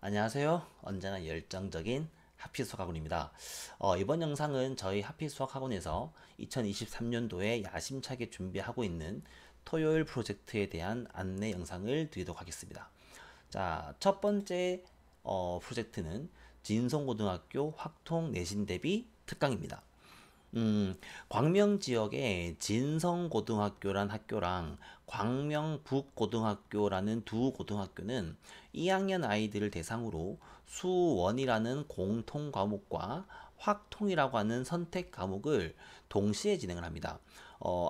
안녕하세요. 언제나 열정적인 하피수학학원입니다. 이번 영상은 저희 하피수학학원에서 2023년도에 야심차게 준비하고 있는 토요일 프로젝트에 대한 안내 영상을 드리도록 하겠습니다. 자, 첫 번째 프로젝트는 진성고등학교 확통 내신 대비 특강입니다. 광명 지역에 진성고등학교란 학교랑 광명북고등학교라는 두 고등학교는 2학년 아이들을 대상으로 수원이라는 공통 과목과 확통이라고 하는 선택 과목을 동시에 진행을 합니다.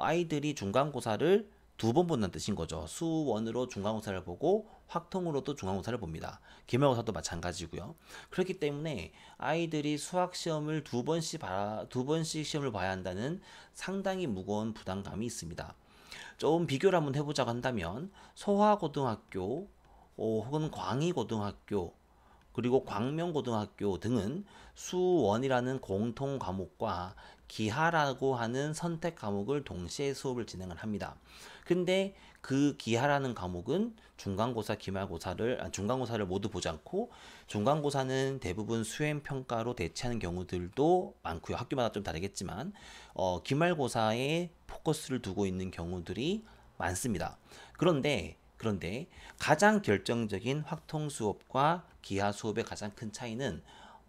아이들이 중간고사를 두 번 본다는 뜻인 거죠. 수원으로 중간고사를 보고 확통으로도 중간고사를 봅니다. 기말고사도 마찬가지고요. 그렇기 때문에 아이들이 수학 시험을 두 번씩 시험을 봐야 한다는 상당히 무거운 부담감이 있습니다. 좀 비교를 한번 해보자고 한다면 소화고등학교 혹은 광희고등학교 그리고 광명고등학교 등은 수원이라는 공통 과목과 기하라고 하는 선택 과목을 동시에 수업을 진행을 합니다. 근데 그 기하라는 과목은 중간고사를 모두 보지 않고 중간고사는 대부분 수행평가로 대체하는 경우들도 많고요. 학교마다 좀 다르겠지만 기말고사에 포커스를 두고 있는 경우들이 많습니다. 그런데 가장 결정적인 확통 수업과 기하 수업의 가장 큰 차이는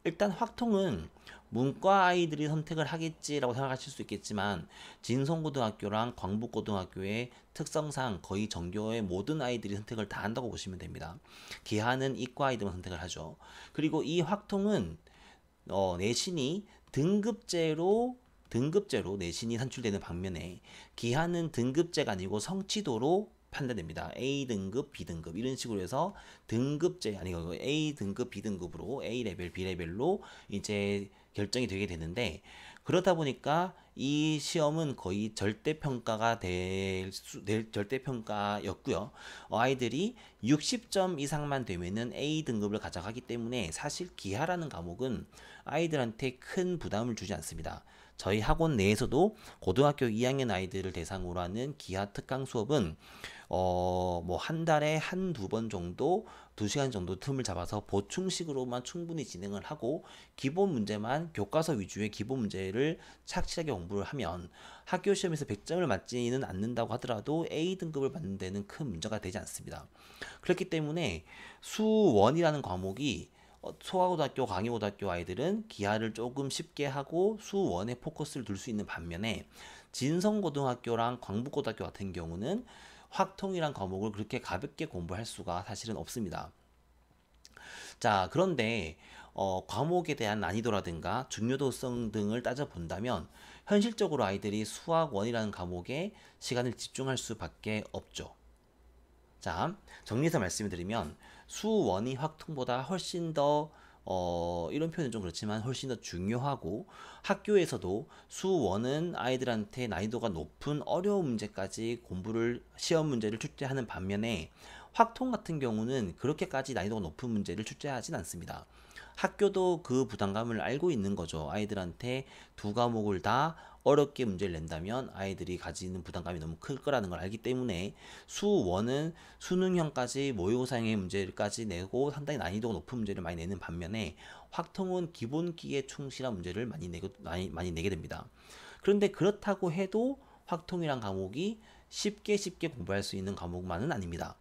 일단 확통은 문과 아이들이 선택을 하겠지라고 생각하실 수 있겠지만 진성고등학교랑 광북고등학교의 특성상 거의 전교의 모든 아이들이 선택을 다 한다고 보시면 됩니다. 기하는 이과 아이들만 선택을 하죠. 그리고 이 확통은 내신이 등급제로 내신이 산출되는 반면에 기하는 등급제가 아니고 성취도로 판단됩니다. A등급, B등급 이런 식으로 해서 등급제 아니고 A등급, B등급으로 A레벨, B레벨로 이제 결정이 되게 되는데 그러다 보니까 이 시험은 거의 절대평가였고요. 아이들이 60점 이상만 되면은 A등급을 가져가기 때문에 사실 기하라는 과목은 아이들한테 큰 부담을 주지 않습니다. 저희 학원 내에서도 고등학교 2학년 아이들을 대상으로 하는 기하 특강 수업은 뭐 한 달에 한두 번 정도 2시간 정도 틈을 잡아서 보충식으로만 충분히 진행을 하고 기본 문제만 교과서 위주의 기본 문제를 착실하게 공부를 하면 학교 시험에서 100점을 맞지는 않는다고 하더라도 A등급을 받는 데는 큰 문제가 되지 않습니다. 그렇기 때문에 수원이라는 과목이 소아고등학교, 강의고등학교 아이들은 기하를 조금 쉽게 하고 수원에 포커스를 둘 수 있는 반면에 진성고등학교랑 광북고등학교 같은 경우는 확통이란 과목을 그렇게 가볍게 공부할 수가 사실은 없습니다. 자, 그런데 과목에 대한 난이도라든가 중요도성 등을 따져본다면 현실적으로 아이들이 수학 원이라는 과목에 시간을 집중할 수밖에 없죠. 자, 정리해서 말씀을 드리면 수원이 확통보다 훨씬 더 이런 표현은 좀 그렇지만 훨씬 더 중요하고 학교에서도 수원은 아이들한테 난이도가 높은 어려운 문제까지 시험 문제를 출제하는 반면에 확통 같은 경우는 그렇게까지 난이도가 높은 문제를 출제하진 않습니다. 학교도 그 부담감을 알고 있는 거죠. 아이들한테 두 과목을 다 어렵게 문제를 낸다면 아이들이 가지는 부담감이 너무 클 거라는 걸 알기 때문에 수원은 수능형까지 모의고사형의 문제까지 내고 상당히 난이도가 높은 문제를 많이 내는 반면에 확통은 기본기에 충실한 문제를 많이 내게 됩니다. 그런데 그렇다고 해도 확통이란 과목이 쉽게 공부할 수 있는 과목만은 아닙니다.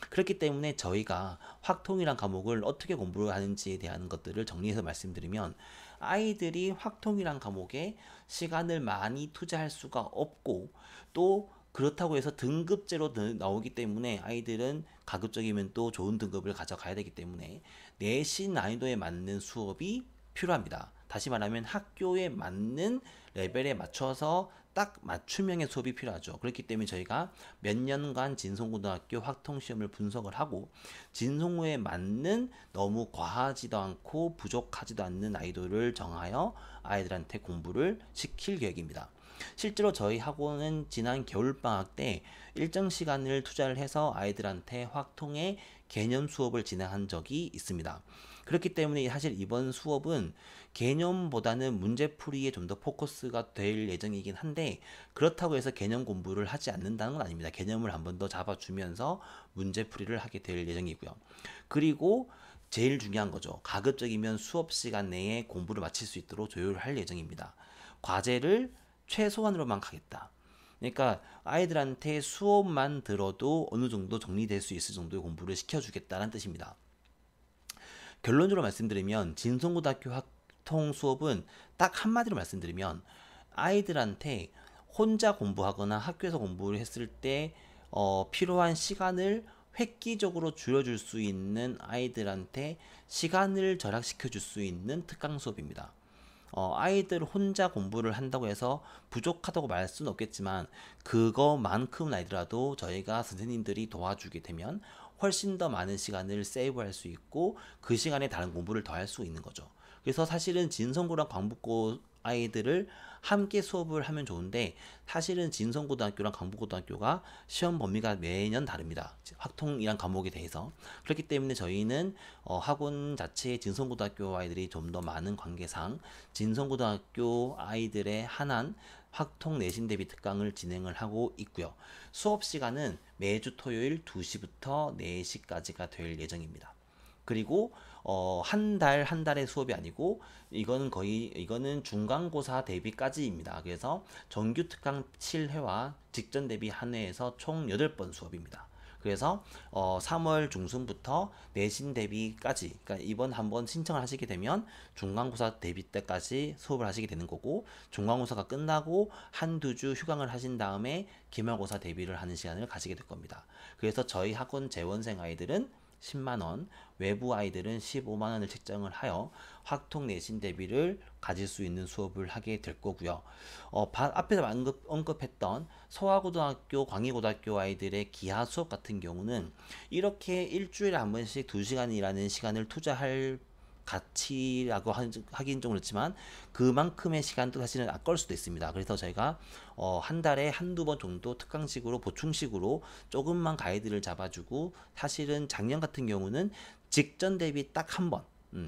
그렇기 때문에 저희가 확통이란 과목을 어떻게 공부를 하는지에 대한 것들을 정리해서 말씀드리면 아이들이 확통이란 과목에 시간을 많이 투자할 수가 없고 또 그렇다고 해서 등급제로 나오기 때문에 아이들은 가급적이면 또 좋은 등급을 가져가야 되기 때문에 내신 난이도에 맞는 수업이 필요합니다. 다시 말하면 학교에 맞는 레벨에 맞춰서 딱 맞춤형의 수업이 필요하죠. 그렇기 때문에 저희가 몇 년간 진성고등학교 확통시험을 분석을 하고 진성고에 맞는 너무 과하지도 않고 부족하지도 않는 아이돌을 정하여 아이들한테 공부를 시킬 계획입니다. 실제로 저희 학원은 지난 겨울방학 때 일정 시간을 투자를 해서 아이들한테 확통의 개념 수업을 진행한 적이 있습니다. 그렇기 때문에 사실 이번 수업은 개념보다는 문제풀이에 좀 더 포커스가 될 예정이긴 한데 그렇다고 해서 개념 공부를 하지 않는다는 건 아닙니다. 개념을 한 번 더 잡아주면서 문제풀이를 하게 될 예정이고요. 그리고 제일 중요한 거죠. 가급적이면 수업 시간 내에 공부를 마칠 수 있도록 조율할 예정입니다. 과제를 최소한으로만 가겠다. 그러니까 아이들한테 수업만 들어도 어느 정도 정리될 수 있을 정도의 공부를 시켜주겠다는 뜻입니다. 결론적으로 말씀드리면 진성고등학교 학통 수업은 딱 한마디로 말씀드리면 아이들한테 혼자 공부하거나 학교에서 공부를 했을 때 필요한 시간을 획기적으로 줄여줄 수 있는 아이들한테 시간을 절약시켜 줄 수 있는 특강 수업입니다. 아이들 혼자 공부를 한다고 해서 부족하다고 말할 수는 없겠지만 그거만큼은 아니더라도 저희가 선생님들이 도와주게 되면 훨씬 더 많은 시간을 세이브할 수 있고 그 시간에 다른 공부를 더 할 수 있는 거죠. 그래서 사실은 진성고랑 광북고 아이들을 함께 수업을 하면 좋은데 사실은 진성고등학교랑 강북고등학교가 시험 범위가 매년 다릅니다. 확통이란 과목에 대해서. 그렇기 때문에 저희는 학원 자체에 진성고등학교 아이들이 좀 더 많은 관계상 진성고등학교 아이들의 한한 확통 내신 대비 특강을 진행을 하고 있고요. 수업 시간은 매주 토요일 2시부터 4시까지가 될 예정입니다. 그리고 한 달의 수업이 아니고 이거는 중간고사 대비까지입니다. 그래서 정규 특강 7회와 직전 대비 한 회에서 총 8번 수업입니다. 그래서 3월 중순부터 내신 대비까지, 그러니까 이번 한번 신청을 하시게 되면 중간고사 대비 때까지 수업을 하시게 되는 거고, 중간고사가 끝나고 한두 주 휴강을 하신 다음에 기말고사 대비를 하는 시간을 가지게 될 겁니다. 그래서 저희 학원 재원생 아이들은 10만원, 외부 아이들은 15만원을 책정을 하여 확통 내신 대비를 가질 수 있는 수업을 하게 될 거고요. 앞에서 언급했던 서화고등학교, 광희고등학교 아이들의 기하 수업 같은 경우는 이렇게 일주일에 한 번씩 2시간이라는 시간을 투자할 가치라고 하긴 좀 그렇지만 그만큼의 시간도 사실은 아까울 수도 있습니다. 그래서 저희가 한 달에 한두 번 정도 특강식으로 보충식으로 조금만 가이드를 잡아주고, 사실은 작년 같은 경우는 직전 대비 딱 한 번,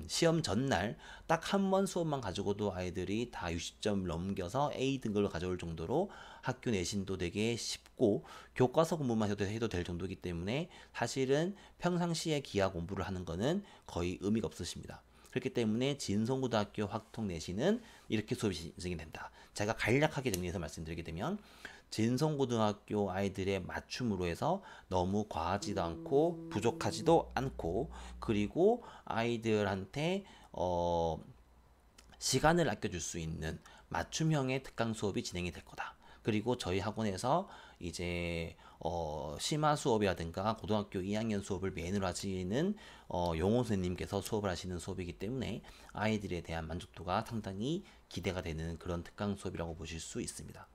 시험 전날 딱 한 번 수업만 가지고도 아이들이 다 60점 넘겨서 A 등급을 가져올 정도로 학교 내신도 되게 쉽고 교과서 공부만 해도 될 정도이기 때문에 사실은 평상시에 기하 공부를 하는 거는 거의 의미가 없으십니다. 그렇기 때문에 진성고등학교 확통 내신은 이렇게 수업이 진행이 된다. 제가 간략하게 정리해서 말씀드리게 되면 진성고등학교 아이들의 맞춤으로 해서 너무 과하지도 않고 부족하지도 않고, 그리고 아이들한테 시간을 아껴줄 수 있는 맞춤형의 특강 수업이 진행이 될 거다. 그리고 저희 학원에서 이제 심화 수업이라든가 고등학교 2학년 수업을 메인으로 하시는 용호 선생님께서 수업을 하시는 수업이기 때문에 아이들에 대한 만족도가 상당히 기대가 되는 그런 특강 수업이라고 보실 수 있습니다.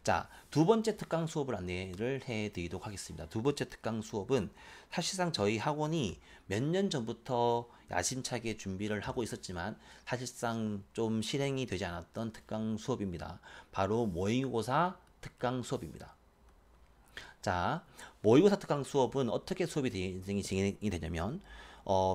자, 두 번째 특강 수업을 안내를 해드리도록 하겠습니다. 두 번째 특강 수업은 사실상 저희 학원이 몇 년 전부터 야심차게 준비를 하고 있었지만 사실상 좀 실행이 되지 않았던 특강 수업입니다. 바로 모의고사 특강 수업입니다. 자, 모의고사 특강 수업은 어떻게 수업이 진행이 되냐면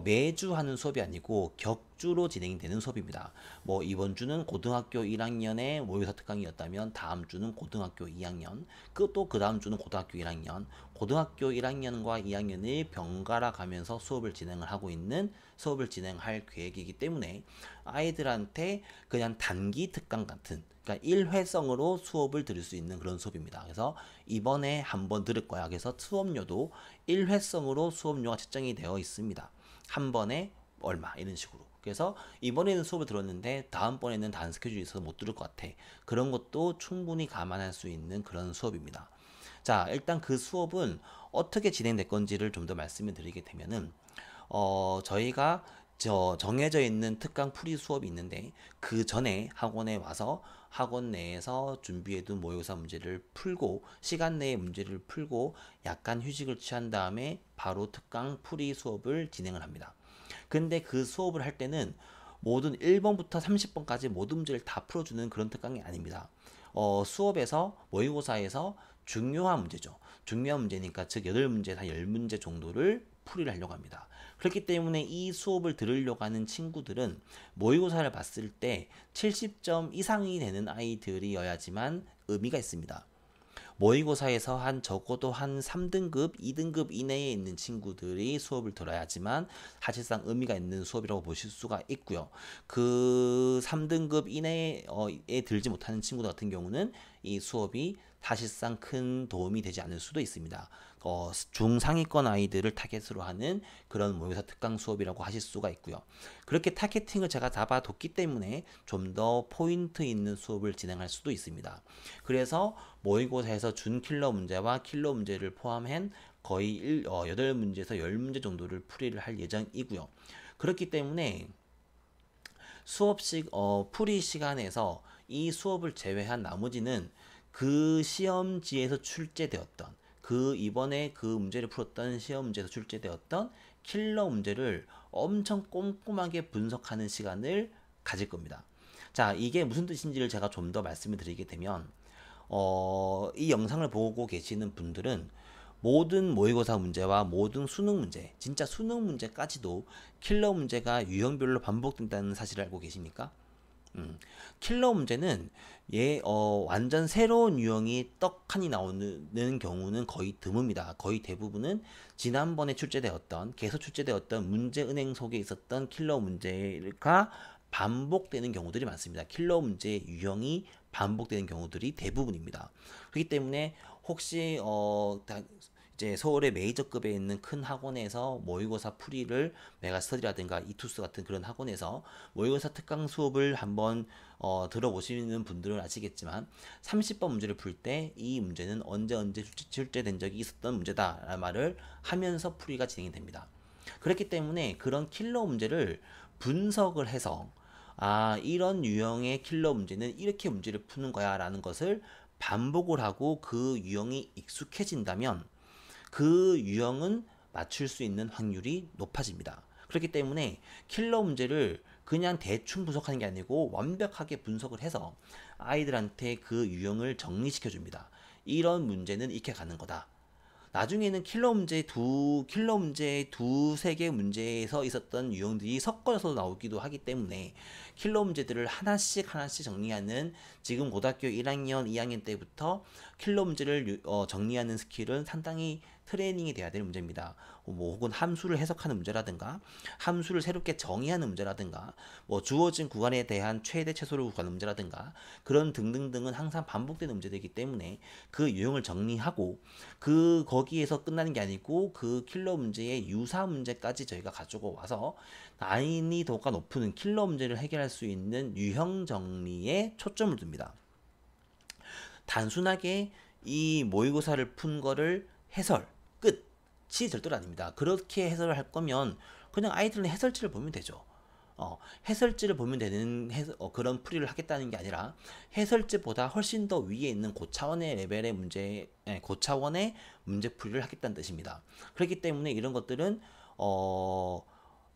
매주 하는 수업이 아니고 격주로 진행이 되는 수업입니다. 뭐 이번 주는 고등학교 1학년의 모의고사 특강이었다면 다음 주는 고등학교 2학년, 또 그 다음 주는 고등학교 1학년, 고등학교 1학년과 2학년을 번갈아 가면서 수업을 진행할 계획이기 때문에 아이들한테 그냥 단기 특강 같은, 그러니까 일회성으로 수업을 들을 수 있는 그런 수업입니다. 그래서 이번에 한번 들을 거야. 그래서 수업료도 일회성으로 수업료가 책정이 되어 있습니다. 한 번에 얼마 이런 식으로. 그래서 이번에는 수업을 들었는데 다음번에는 다른 스케줄이 있어서 못 들을 것 같아. 그런 것도 충분히 감안할 수 있는 그런 수업입니다. 자, 일단 그 수업은 어떻게 진행될 건지를 좀 더 말씀을 드리게 되면은 저희가 정해져 있는 특강 풀이 수업이 있는데 그 전에 학원에 와서 학원 내에서 준비해둔 모의고사 문제를 풀고 시간 내에 문제를 풀고 약간 휴식을 취한 다음에 바로 특강 풀이 수업을 진행을 합니다. 근데 그 수업을 할 때는 모든 1번부터 30번까지 모든 문제를 다 풀어주는 그런 특강이 아닙니다. 수업에서 모의고사에서 중요한 문제죠. 중요한 문제니까 즉 8문제, 한 10문제 정도를 풀이를 하려고 합니다. 그렇기 때문에 이 수업을 들으려고 하는 친구들은 모의고사를 봤을 때 70점 이상이 되는 아이들이어야지만 의미가 있습니다. 모의고사에서 한 적어도 한 3등급, 2등급 이내에 있는 친구들이 수업을 들어야지만 사실상 의미가 있는 수업이라고 보실 수가 있고요. 그 3등급 이내에 들지 못하는 친구들 같은 경우는 이 수업이 사실상 큰 도움이 되지 않을 수도 있습니다. 중상위권 아이들을 타겟으로 하는 그런 모의고사 특강 수업이라고 하실 수가 있고요. 그렇게 타겟팅을 제가 잡아뒀기 때문에 좀 더 포인트 있는 수업을 진행할 수도 있습니다. 그래서 모의고사에서 준 킬러 문제와 킬러 문제를 포함한 거의 8문제에서 10문제 정도를 풀이를 할 예정이고요. 그렇기 때문에 수업식 풀이 시간에서 이 수업을 제외한 나머지는 그 시험지에서 출제되었던 이번에 그 문제를 풀었던 시험 문제에서 출제되었던 킬러 문제를 엄청 꼼꼼하게 분석하는 시간을 가질 겁니다. 자, 이게 무슨 뜻인지를 제가 좀 더 말씀을 드리게 되면 이 영상을 보고 계시는 분들은 모든 모의고사 문제와 모든 수능 문제, 진짜 수능 문제까지도 킬러 문제가 유형별로 반복된다는 사실을 알고 계십니까? 킬러 문제는 완전 새로운 유형이 떡하니 나오는 경우는 거의 드뭅니다. 거의 대부분은 지난번에 계속 출제되었던 문제은행 속에 있었던 킬러 문제가 반복되는 경우들이 많습니다. 킬러 문제의 유형이 반복되는 경우들이 대부분입니다. 그렇기 때문에 혹시 이제 서울의 메이저급에 있는 큰 학원에서 모의고사 풀이를 메가스터디라든가 이투스 같은 그런 학원에서 모의고사 특강 수업을 한번 들어보시는 분들은 아시겠지만 30번 문제를 풀 때 이 문제는 언제 출제된 적이 있었던 문제다라는 말을 하면서 풀이가 진행이 됩니다. 그렇기 때문에 그런 킬러 문제를 분석을 해서 이런 유형의 킬러 문제는 이렇게 문제를 푸는 거야 라는 것을 반복을 하고 그 유형이 익숙해진다면 그 유형은 맞출 수 있는 확률이 높아집니다. 그렇기 때문에 킬러 문제를 그냥 대충 분석하는 게 아니고 완벽하게 분석을 해서 아이들한테 그 유형을 정리시켜 줍니다. 이런 문제는 이렇게 가는 거다. 나중에는 킬러 문제 두세 개 문제에서 있었던 유형들이 섞어서 나오기도 하기 때문에 킬러 문제들을 하나씩 정리하는 지금 고등학교 1학년, 2학년 때부터 킬러 문제를 정리하는 스킬은 상당히 트레이닝이 돼야 될 문제입니다. 혹은 함수를 해석하는 문제라든가 함수를 새롭게 정의하는 문제라든가 주어진 구간에 대한 최대 최소를 구하는 문제라든가 그런 등등등은 항상 반복되는 문제들이기 때문에 그 유형을 정리하고 거기에서 끝나는 게 아니고 그 킬러 문제의 유사 문제까지 저희가 가지고 와서 난이도가 높은 킬러 문제를 해결할 수 있는 유형 정리에 초점을 둡니다. 단순하게 이 모의고사를 푼 거를 해설 끝이 절대로 아닙니다. 그렇게 해설을 할 거면 그냥 아이들은 해설지를 보면 되죠. 해설지를 보면 되는 그런 풀이를 하겠다는 게 아니라 해설지보다 훨씬 더 위에 있는 고차원의 레벨의 고차원의 문제 풀이를 하겠다는 뜻입니다. 그렇기 때문에 이런 것들은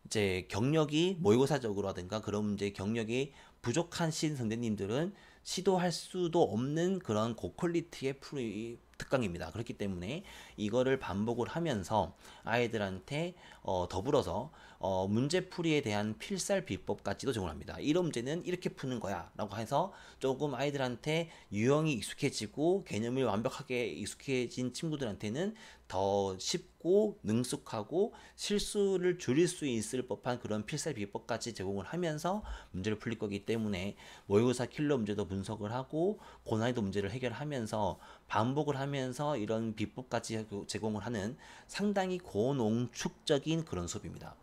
이제 경력이 모의고사적으로라든가 그런 문제 경력이 부족한 선생님들은 시도할 수도 없는 그런 고퀄리티의 풀이 특강입니다. 그렇기 때문에 이거를 반복을 하면서 아이들한테 더불어서 문제풀이에 대한 필살 비법까지도 제공합니다. 이런 문제는 이렇게 푸는 거야 라고 해서 조금 아이들한테 유형이 익숙해지고 개념이 완벽하게 익숙해진 친구들한테는 더 쉽고 능숙하고 실수를 줄일 수 있을 법한 그런 필살 비법까지 제공을 하면서 문제를 풀릴 거기 때문에 모의고사 킬러 문제도 분석을 하고 고난이도 문제를 해결하면서 반복을 하면서 이런 비법까지 제공을 하는 상당히 고농축적인 그런 수업입니다.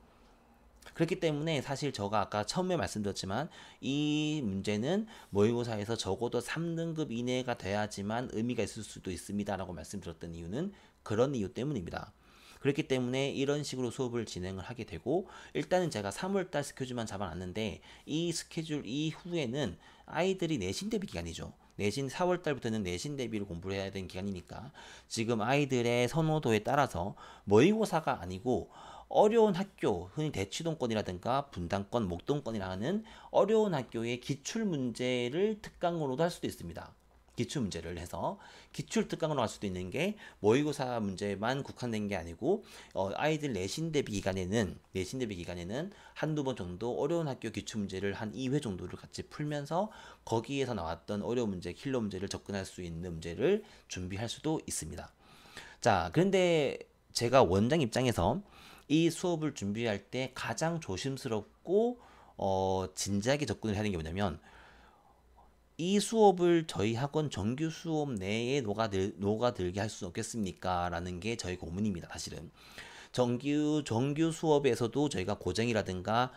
그렇기 때문에 사실 제가 아까 처음에 말씀드렸지만 이 문제는 모의고사에서 적어도 3등급 이내가 돼야지만 의미가 있을 수도 있습니다 라고 말씀드렸던 이유는 그런 이유 때문입니다. 그렇기 때문에 이런 식으로 수업을 진행을 하게 되고 일단은 제가 3월달 스케줄만 잡아놨는데 이 스케줄 이후에는 아이들이 내신 대비 기간이죠. 내신 4월달부터는 내신 대비를 공부를 해야 되는 기간이니까 지금 아이들의 선호도에 따라서 모의고사가 아니고 어려운 학교, 흔히 대치동권이라든가 분당권, 목동권이라 하는 어려운 학교의 기출문제를 특강으로도 할 수도 있습니다. 기출 문제를 해서 기출 특강으로 갈 수도 있는 게 모의고사 문제만 국한된 게 아니고 아이들 내신 대비 기간에는 한두 번 정도 어려운 학교 기출 문제를 한 2회 정도를 같이 풀면서 거기에서 나왔던 어려운 문제, 킬러 문제를 접근할 수 있는 문제를 준비할 수도 있습니다. 자, 그런데 제가 원장 입장에서 이 수업을 준비할 때 가장 조심스럽고 진지하게 접근을 하는 게 뭐냐면 이 수업을 저희 학원 정규 수업 내에 녹아들게 할 수 없겠습니까? 라는 게 저희 고민입니다, 사실은. 정규 수업에서도 저희가 고쟁이라든가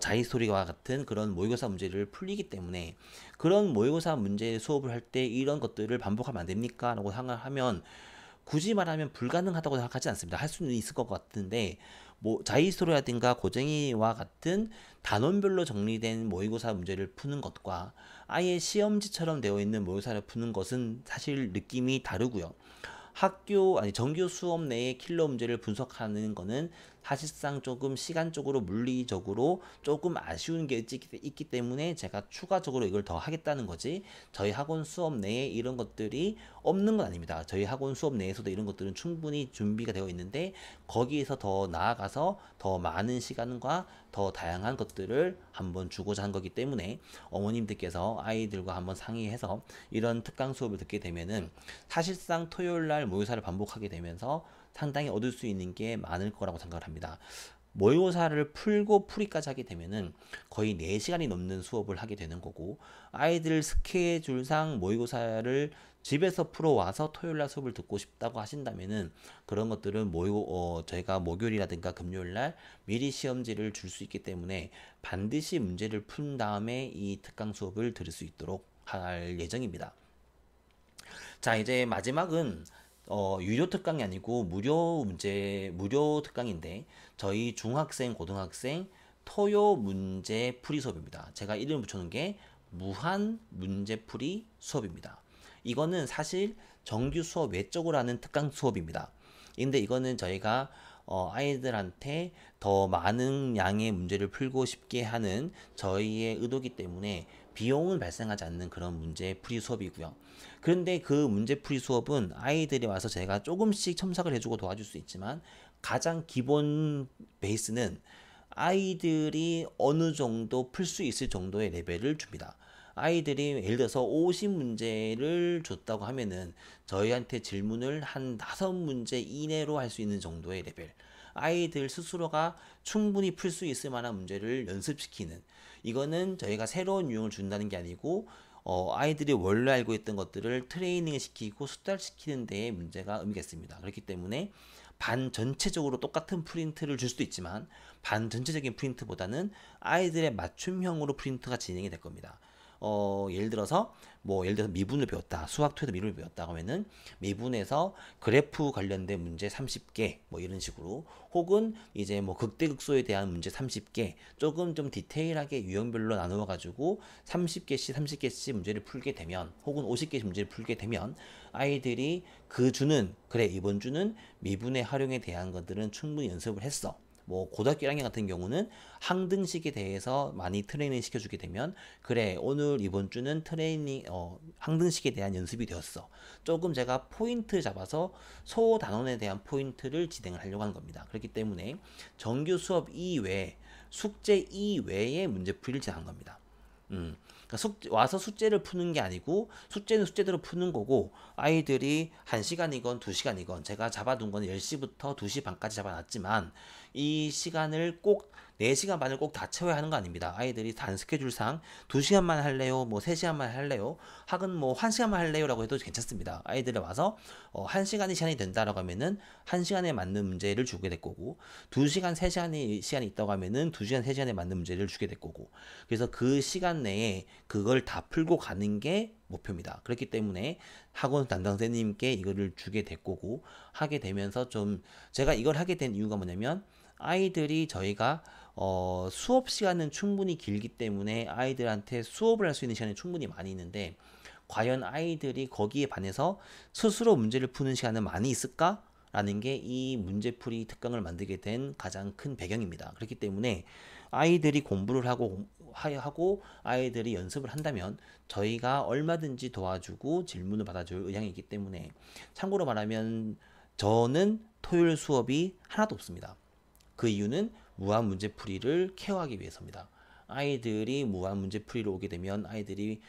자히스토리와 같은 그런 모의고사 문제를 풀리기 때문에 그런 모의고사 문제 수업을 할 때 이런 것들을 반복하면 안 됩니까? 라고 생각하면 굳이 말하면 불가능하다고 생각하지 않습니다. 할 수는 있을 것 같은데 뭐 자이스토리라든가 고쟁이와 같은 단원별로 정리된 모의고사 문제를 푸는 것과 아예 시험지처럼 되어 있는 모의고사를 푸는 것은 사실 느낌이 다르고요. 정규 수업 내의 킬러 문제를 분석하는 거는 사실상 조금 시간적으로 물리적으로 조금 아쉬운 게 있기 때문에 제가 추가적으로 이걸 더 하겠다는 거지, 저희 학원 수업 내에 이런 것들이 없는 건 아닙니다. 저희 학원 수업 내에서도 이런 것들은 충분히 준비가 되어 있는데 거기에서 더 나아가서 더 많은 시간과 더 다양한 것들을 한번 주고자 한 거기 때문에 어머님들께서 아이들과 한번 상의해서 이런 특강 수업을 듣게 되면은 사실상 토요일날 모의고사를 반복하게 되면서 상당히 얻을 수 있는 게 많을 거라고 생각을 합니다. 모의고사를 풀고 풀이까지 하게 되면은 거의 4시간이 넘는 수업을 하게 되는 거고, 아이들 스케줄상 모의고사를 집에서 풀어와서 토요일날 수업을 듣고 싶다고 하신다면은 그런 것들은 저희가 목요일이라든가 금요일날 미리 시험지를 줄 수 있기 때문에 반드시 문제를 푼 다음에 이 특강 수업을 들을 수 있도록 할 예정입니다. 자, 이제 마지막은 유료 특강이 아니고 무료 특강인데 저희 중학생, 고등학생 토요 문제 풀이 수업입니다. 제가 이름 붙여놓은 게 무한 문제 풀이 수업입니다. 이거는 사실 정규 수업 외적으로 하는 특강 수업입니다. 근데 이거는 저희가 아이들한테 더 많은 양의 문제를 풀고 싶게 하는 저희의 의도기 때문에 비용은 발생하지 않는 그런 문제 풀이 수업이고요. 그런데 그 문제 풀이 수업은 아이들이 와서 제가 조금씩 첨삭을 해주고 도와줄 수 있지만 가장 기본 베이스는 아이들이 어느 정도 풀 수 있을 정도의 레벨을 줍니다. 아이들이 예를 들어서 50문제를 줬다고 하면은 저희한테 질문을 한 5문제 이내로 할 수 있는 정도의 레벨. 아이들 스스로가 충분히 풀 수 있을 만한 문제를 연습시키는, 이거는 저희가 새로운 유형을 준다는 게 아니고 아이들이 원래 알고 있던 것들을 트레이닝 시키고 숙달시키는 데에 문제가 의미겠습니다. 그렇기 때문에 반 전체적으로 똑같은 프린트를 줄 수도 있지만 반 전체적인 프린트보다는 아이들의 맞춤형으로 프린트가 진행이 될 겁니다. 예를 들어서 미분을 배웠다, 수학토에서 미분을 배웠다 하면은 미분에서 그래프 관련된 문제 30개 이런 식으로, 혹은 이제 극대극소에 대한 문제 30개 조금 좀 디테일하게 유형별로 나누어 가지고 30개씩 문제를 풀게 되면, 혹은 50개씩 문제를 풀게 되면 아이들이 이번 주는 미분의 활용에 대한 것들은 충분히 연습을 했어. 고등학교 1학년 같은 경우는 항등식에 대해서 많이 트레이닝 시켜주게 되면, 그래 오늘 이번 주는 항등식에 대한 연습이 되었어. 조금 제가 포인트 잡아서 소단원에 대한 포인트를 진행을 하려고 하는 겁니다. 그렇기 때문에 정규 수업 이외에 숙제 이외에 문제풀이를 진행한 겁니다. 그러니까 와서 숙제를 푸는 게 아니고 숙제는 숙제대로 푸는 거고, 아이들이 1시간이건 2시간이건 제가 잡아둔 건 10시부터 2시 반까지 잡아놨지만 이 시간을 꼭 4시간 반을 꼭 다 채워야 하는 거 아닙니다. 아이들이 단 스케줄상 2시간만 할래요? 3시간만 할래요? 혹은 1시간만 할래요? 라고 해도 괜찮습니다. 아이들이 와서 1시간이 시간이 된다라고 하면은 1시간에 맞는 문제를 주게 될 거고, 2시간, 3시간이 시간이 있다고 하면은 2시간, 3시간에 맞는 문제를 주게 될 거고, 그래서 그 시간 내에 그걸 다 풀고 가는 게 목표입니다. 그렇기 때문에 학원 담당 선생님께 이거를 주게 될 거고, 하게 되면서 제가 이걸 하게 된 이유가 뭐냐면, 아이들이 저희가 수업 시간은 충분히 길기 때문에 아이들한테 수업을 할 수 있는 시간이 충분히 많이 있는데, 과연 아이들이 거기에 반해서 스스로 문제를 푸는 시간은 많이 있을까? 라는 게 이 문제풀이 특강을 만들게 된 가장 큰 배경입니다. 그렇기 때문에 아이들이 공부를 하고 하고 아이들이 연습을 한다면 저희가 얼마든지 도와주고 질문을 받아줄 의향이 있기 때문에, 참고로 말하면 저는 토요일 수업이 하나도 없습니다. 그 이유는 무한 문제풀이를 케어하기 위해서입니다. 아이들이 무한 문제풀이를 오게 되면 아이들이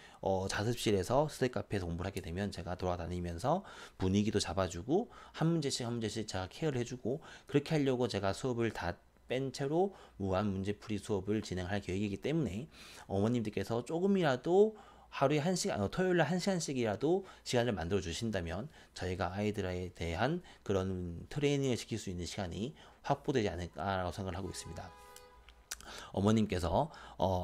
자습실에서 스터디 카페에서 공부를 하게 되면 제가 돌아다니면서 분위기도 잡아주고 한 문제씩 한 문제씩 제가 케어를 해주고, 그렇게 하려고 제가 수업을 다 뺀 채로 무한 문제풀이 수업을 진행할 계획이기 때문에 어머님들께서 조금이라도 하루에 한 시간, 토요일날 한 시간씩이라도 시간을 만들어 주신다면 저희가 아이들에 대한 그런 트레이닝을 시킬 수 있는 시간이 확보되지 않을까라고 생각을 하고 있습니다. 어머님께서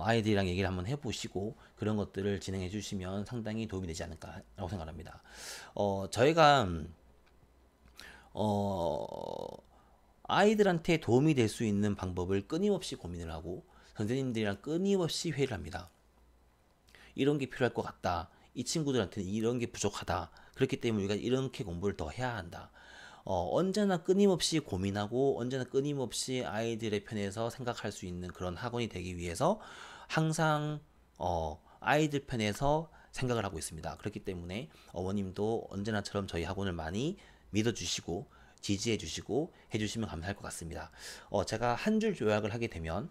아이들이랑 얘기를 한번 해보시고 그런 것들을 진행해 주시면 상당히 도움이 되지 않을까라고 생각합니다. 저희가 아이들한테 도움이 될 수 있는 방법을 끊임없이 고민을 하고 선생님들이랑 끊임없이 회의를 합니다. 이런 게 필요할 것 같다. 이 친구들한테는 이런 게 부족하다. 그렇기 때문에 우리가 이렇게 공부를 더 해야 한다. 언제나 끊임없이 고민하고 언제나 끊임없이 아이들의 편에서 생각할 수 있는 그런 학원이 되기 위해서 항상 아이들 편에서 생각을 하고 있습니다. 그렇기 때문에 어머님도 언제나처럼 저희 학원을 많이 믿어주시고 지지해주시고 해주시면 감사할 것 같습니다. 제가 한 줄 요약을 하게 되면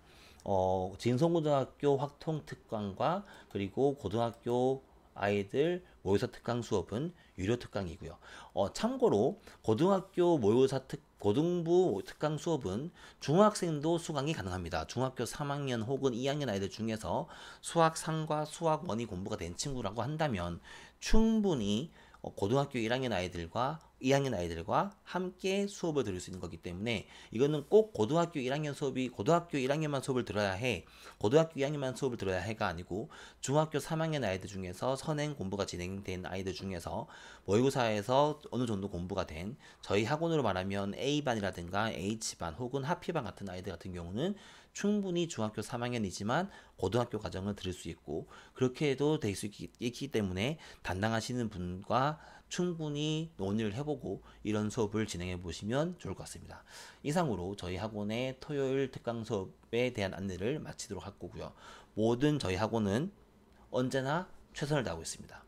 진성고등학교 확통특강과 그리고 고등학교 아이들 모의고사 특강 수업은 유료 특강이고요. 참고로 고등학교 고등부 특강 수업은 중학생도 수강이 가능합니다. 중학교 3학년 혹은 2학년 아이들 중에서 수학 3과 수학 1이 공부가 된 친구라고 한다면 충분히 고등학교 1학년 아이들과 2학년 아이들과 함께 수업을 들을 수 있는 거기 때문에 이거는 꼭 고등학교 1학년 수업이 고등학교 1학년만 수업을 들어야 해, 고등학교 2학년만 수업을 들어야 해가 아니고 중학교 3학년 아이들 중에서 선행 공부가 진행된 아이들 중에서 모의고사에서 어느 정도 공부가 된 저희 학원으로 말하면 A반이라든가 H반 혹은 하피반 같은 아이들 같은 경우는 충분히 중학교 3학년이지만 고등학교 과정을 들을 수 있고 그렇게 해도 될 수 있기 때문에 담당하시는 분과 충분히 논의를 해보고 이런 수업을 진행해 보시면 좋을 것 같습니다. 이상으로 저희 학원의 토요일 특강 수업에 대한 안내를 마치도록 할 거고요. 모든 저희 학원은 언제나 최선을 다하고 있습니다.